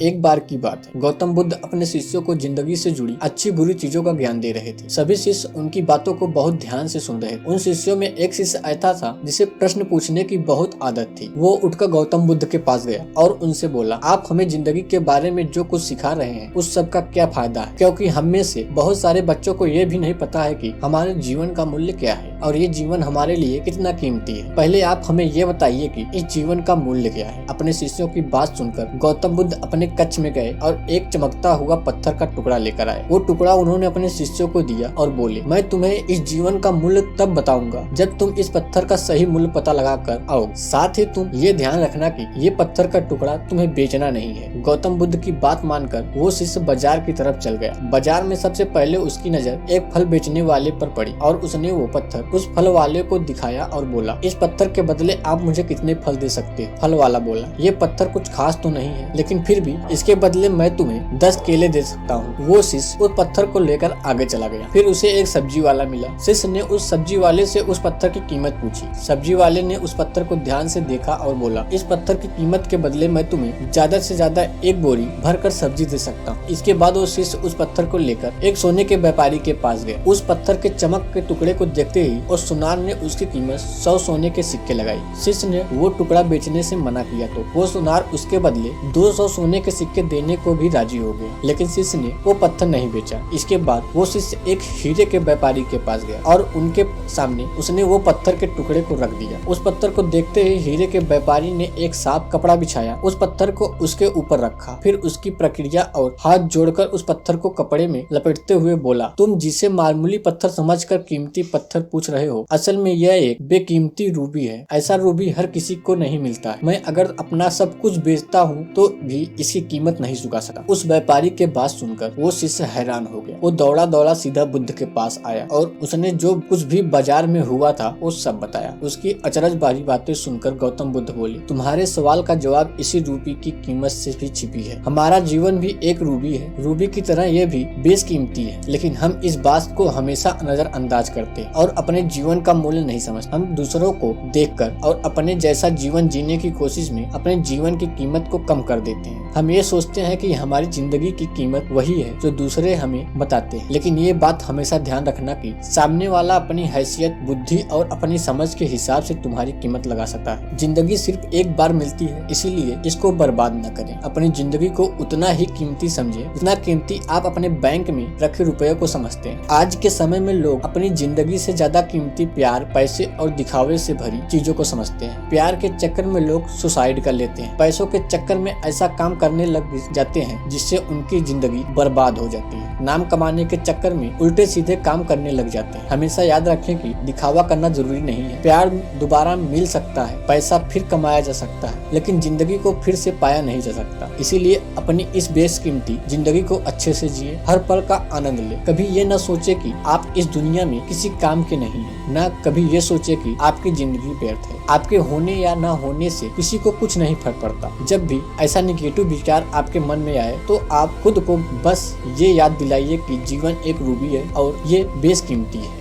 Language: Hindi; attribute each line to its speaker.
Speaker 1: एक बार की बात है, गौतम बुद्ध अपने शिष्यों को जिंदगी से जुड़ी अच्छी बुरी चीजों का ज्ञान दे रहे थे। सभी शिष्य उनकी बातों को बहुत ध्यान से सुन रहे थे। उन शिष्यों में एक शिष्य ऐसा था जिसे प्रश्न पूछने की बहुत आदत थी। वो उठकर गौतम बुद्ध के पास गया और उनसे बोला, आप हमें जिंदगी के बारे में जो कुछ सिखा रहे हैं उस सब का क्या फायदा है? क्योंकि हम में से बहुत सारे बच्चों को ये भी नहीं पता है कि हमारे जीवन का मूल्य क्या है और ये जीवन हमारे लिए कितना कीमती है। पहले आप हमें ये बताइए कि इस जीवन का मूल्य क्या है। अपने शिष्यों की बात सुनकर गौतम बुद्ध अपने कक्ष में गए और एक चमकता हुआ पत्थर का टुकड़ा लेकर आए। वो टुकड़ा उन्होंने अपने शिष्यों को दिया और बोले, मैं तुम्हें इस जीवन का मूल्य तब बताऊंगा जब तुम इस पत्थर का सही मूल्य पता लगा कर आओ। साथ ही तुम ये ध्यान रखना कि ये पत्थर का टुकड़ा तुम्हें बेचना नहीं है। गौतम बुद्ध की बात मानकर वो शिष्य बाजार की तरफ चल गया। बाजार में सबसे पहले उसकी नजर एक फल बेचने वाले पर पड़ी और उसने वो पत्थर उस फल वाले को दिखाया और बोला, इस पत्थर के बदले आप मुझे कितने फल दे सकते हो? फल वाला बोला, ये पत्थर कुछ खास तो नहीं है, लेकिन फिर भी इसके बदले मैं तुम्हें 10 केले दे सकता हूँ। वो शिष्य उस पत्थर को लेकर आगे चला गया। फिर उसे एक सब्जी वाला मिला। शिष्य ने उस सब्जी वाले से उस पत्थर की कीमत पूछी। सब्जी वाले ने उस पत्थर को ध्यान से देखा और बोला, इस पत्थर की कीमत के बदले मैं तुम्हें ज्यादा से ज्यादा एक बोरी भरकर सब्जी दे सकता हूँ। इसके बाद वो शिष्य उस पत्थर को लेकर एक सोने के व्यापारी के पास गए। उस पत्थर के चमक के टुकड़े को देखते ही उस सुनार ने उसकी कीमत 100 सोने के सिक्के लगाई। शिष्य ने वो टुकड़ा बेचने से मना किया तो वो सुनार उसके बदले 200 सोने के सिक्के देने को भी राजी हो गया, लेकिन शिष्य ने वो पत्थर नहीं बेचा। इसके बाद वो शिष्य एक हीरे के व्यापारी के पास गया और उनके सामने उसने वो पत्थर के टुकड़े को रख दिया। उस पत्थर को देखते ही हीरे के व्यापारी ने एक साफ कपड़ा बिछाया, उस पत्थर को उसके ऊपर रखा, फिर उसकी प्रक्रिया और हाथ जोड़कर उस पत्थर को कपड़े में लपेटते हुए बोला, तुम जिसे मामूली पत्थर समझकर कीमती पत्थर पूछ रहे हो, असल में यह एक बेकीमती रूबी है। ऐसा रूबी हर किसी को नहीं मिलता है। मैं अगर अपना सब कुछ बेचता हूँ तो भी इसकी कीमत नहीं चुका सकता। उस व्यापारी के बात सुनकर वो शिष्य हैरान हो गया। वो दौड़ा दौड़ा सीधा बुद्ध के पास आया और उसने जो कुछ भी बाजार में हुआ था वो सब बताया। उसकी अचरज भरी बातें सुनकर गौतम बुद्ध बोले, तुम्हारे सवाल का जवाब इसी रूबी की कीमत से भी छिपी है। हमारा जीवन भी एक रूबी है। रूबी की तरह ये भी बेशकीमती है, लेकिन हम इस बात को हमेशा नजरअंदाज करते हैं और अपने जीवन का मूल्य नहीं समझते। हम दूसरों को देखकर और अपने जैसा जीवन जीने की कोशिश में अपने जीवन की कीमत को कम कर देते हैं। हम ये सोचते हैं कि हमारी जिंदगी की कीमत वही है जो दूसरे हमें बताते हैं, लेकिन ये बात हमेशा ध्यान रखना कि सामने वाला अपनी हैसियत, बुद्धि और अपनी समझ के हिसाब से तुम्हारी कीमत लगा सकता है। जिंदगी सिर्फ एक बार मिलती है, इसीलिए इसको बर्बाद न करें। अपनी जिंदगी को उतना ही कीमती समझें जितना कीमती आप अपने बैंक में रखे रुपए को समझते हैं। आज के समय में लोग अपनी जिंदगी से ज्यादा कीमती प्यार, पैसे और दिखावे से भरी चीजों को समझते हैं। प्यार के चक्कर में लोग सुसाइड कर लेते हैं। पैसों के चक्कर में ऐसा काम करने लग जाते हैं जिससे उनकी जिंदगी बर्बाद हो जाती है। नाम कमाने के चक्कर में उल्टे सीधे काम करने लग जाते हैं। हमेशा याद रखें कि दिखावा करना जरूरी नहीं है। प्यार दोबारा मिल सकता है, पैसा फिर कमाया जा सकता है, लेकिन जिंदगी को फिर से पाया नहीं जा सकता। इसीलिए अपनी इस बेशकीमती जिंदगी को अच्छे से जिए, हर पल का आनंद ले। कभी ये न सोचे कि आप इस दुनिया में किसी काम के नहीं है, न कभी ये सोचे कि आपकी जिंदगी व्यर्थ है। आपके होने या न होने से किसी को कुछ नहीं फर्क पड़ता। जब भी ऐसा निगेटिव विचार आपके मन में आए तो आप खुद को बस ये याद दिलाइए कि जीवन एक रूबी है और ये बेशकीमती है।